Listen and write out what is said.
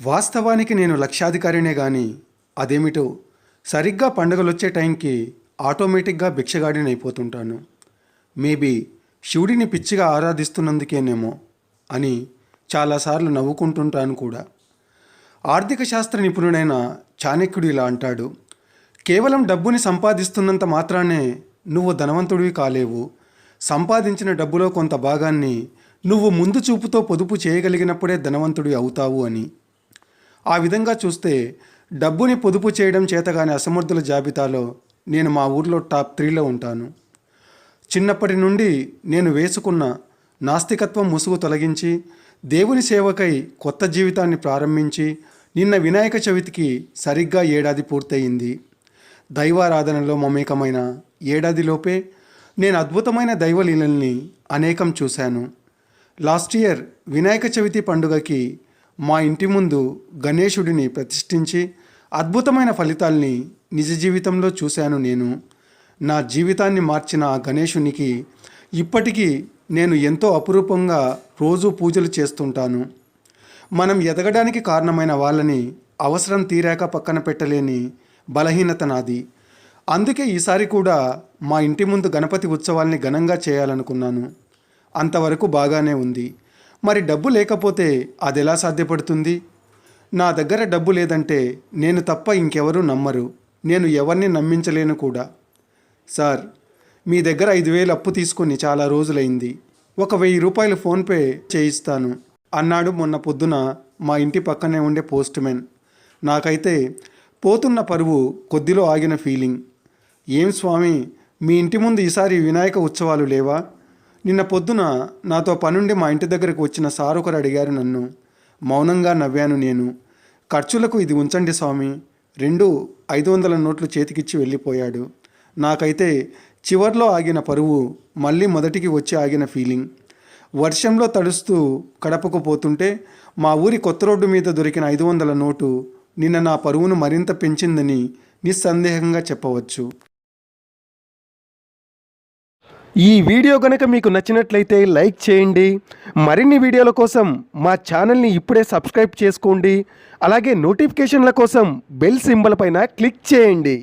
వాస్తవానికి నేను లక్షాధికారినే గాని అదేమిటో సరిగ్గా పండుగలొచ్చే టైంకి ఆటోమేటిక్గా భిక్షగాడిని అయిపోతుంటాను. మేబీ శివుడిని పిచ్చిగా ఆరాధిస్తున్నందుకేనేమో అని చాలాసార్లు నవ్వుకుంటుంటాను కూడా. ఆర్థిక శాస్త్ర నిపుణుడైన చాణక్యుడు ఇలా అంటాడు, కేవలం డబ్బుని సంపాదిస్తున్నంత మాత్రానే నువ్వు ధనవంతుడివి కాలేవు. సంపాదించిన డబ్బులో కొంత భాగాన్ని నువ్వు ముందు చూపుతో పొదుపు చేయగలిగినప్పుడే ధనవంతుడివి అవుతావు అని. ఆ విధంగా చూస్తే డబ్బుని పొదుపు చేయడం చేతగాని అసమర్థుల జాబితాలో నేను మా ఊర్లో టాప్ 3లో ఉంటాను. చిన్నప్పటి నుండి నేను వేసుకున్న నాస్తికత్వం ముసుగు తొలగించి దేవుని సేవకై కొత్త జీవితాన్ని ప్రారంభించి నిన్న వినాయక చవితికి సరిగ్గా ఏడాది పూర్తయింది. దైవారాధనలో మమేకమైన ఏడాదిలోపే నేను అద్భుతమైన దైవలీలల్ని అనేకం చూశాను. లాస్ట్ ఇయర్ వినాయక చవితి పండుగకి మా ఇంటి ముందు గణేశుడిని ప్రతిష్ఠించి అద్భుతమైన ఫలితాల్ని నిజ జీవితంలో చూశాను నేను. నా జీవితాన్ని మార్చిన ఆ గణేశునికి ఇప్పటికీ నేను ఎంతో అపురూపంగా రోజు పూజలు చేస్తుంటాను. మనం ఎదగడానికి కారణమైన వాళ్ళని అవసరం తీరాక పక్కన పెట్టలేని బలహీనత నాది. అందుకే ఈసారి కూడా మా ఇంటి ముందు గణపతి ఉత్సవాల్ని ఘనంగా చేయాలనుకున్నాను. అంతవరకు బాగానే ఉంది. మరి డబ్బు లేకపోతే అది ఎలా సాధ్యపడుతుంది? నా దగ్గర డబ్బు లేదంటే నేను తప్ప ఇంకెవరూ నమ్మరు. నేను ఎవరిని నమ్మించలేను కూడా. సార్, మీ దగ్గర 5,000 అప్పు తీసుకొని చాలా రోజులైంది. ఒక 1,000 రూపాయలు ఫోన్పే చేయిస్తాను అన్నాడు మొన్న పొద్దున మా ఇంటి పక్కనే ఉండే పోస్ట్మెన్. నాకైతే పోతున్న పరువు కొద్దిలో ఆగిన ఫీలింగ్. ఏం స్వామి, మీ ఇంటి ముందు ఈసారి వినాయక ఉత్సవాలు లేవా? నిన్న పొద్దున నాతో పనుండి మా ఇంటి దగ్గరకు వచ్చిన సార్ ఒకరు అడిగారు నన్ను. మౌనంగా నవ్వాను నేను. ఖర్చులకు ఇది ఉంచండి స్వామి, 2 500 నోట్లు చేతికిచ్చి వెళ్ళిపోయాడు. నాకైతే చివర్లో ఆగిన పరువు మళ్ళీ మొదటికి వచ్చి ఆగిన ఫీలింగ్. వర్షంలో తడుస్తూ కడపకు పోతుంటే మా ఊరి కొత్త రోడ్డు మీద దొరికిన 500 నోటు నిన్న నా పరువును మరింత పెంచిందని నిస్సందేహంగా చెప్పవచ్చు. ఈ వీడియో కనుక మీకు నచ్చినట్లయితే లైక్ చేయండి. మరిన్ని వీడియోల కోసం మా ఛానల్ని ఇప్పుడే సబ్స్క్రైబ్ చేసుకోండి. అలాగే నోటిఫికేషన్ల కోసం బెల్ సింబల్ పైన క్లిక్ చేయండి.